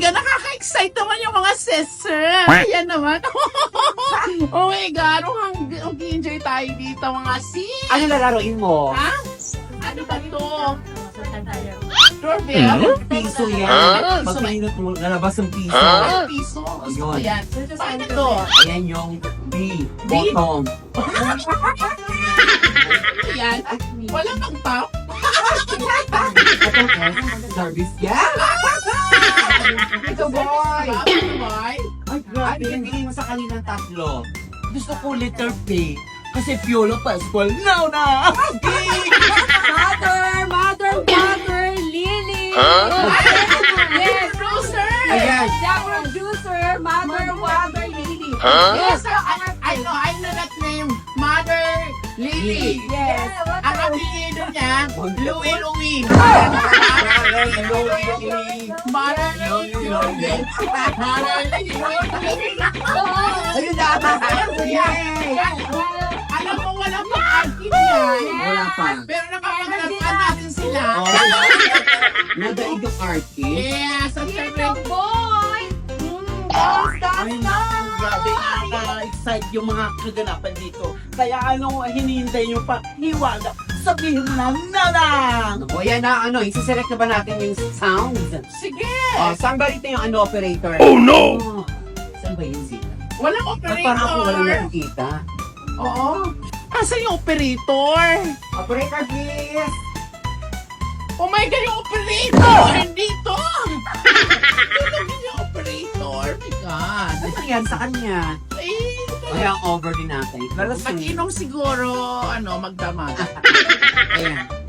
God, nakaka-excite naman yung mga sister. Ayan naman. Oh my God, mag-enjoy tayo dito mga sis. Ano lalaroin mo? Ha? Ano ba to? Doorbell? Piso yan. Pag mainit mo, lalabas ang piso. Piso. Gusto ko Ayun. yan. Paano to? Ayan yung B. Bottom. Yan. Wala pang top. Ito S. Service. Yeah! Ito boy! Boy. Ay, grabe. Bigay mo sa kaninang tatlo. Gusto ko letter P. Kasi Piolo Pascual. No na! Mother, Lily. Yes, Producer. Ayan. the producer, Mother, Lily. Yes, I know that name. Mother Lily. Yes. Ang apelido niya, Louie. Mother Lily. Mother Lily. Ayun na! Yay! Alam mo, wala pang archive yan. Wala pa. Pero nakapaglaruan natin sila. Nadaig yung artist. Yes, ang Little syempre. boy. Ay, naku, grabe. Nakaka-excite yung mga kaganapan dito. Kaya ano, hinihintay nyo pa? Hiwaga. Sabihin mo na lang! O yan na, isa-select na ba natin yung sounds? Sige. Saan ba rito yung operator? Oh no! Saan ba yung zika? Walang Ba't parang ako walang operator. nakikita? Oo. Asan yung operator? Operator, please! Oh my God, yung operator! Nandito! Ito yung operator. Oh my God. Ano yan sa kanya? Eh, Kaya ang over din natin. Pero mag-inom siguro, magdamag. Ayan.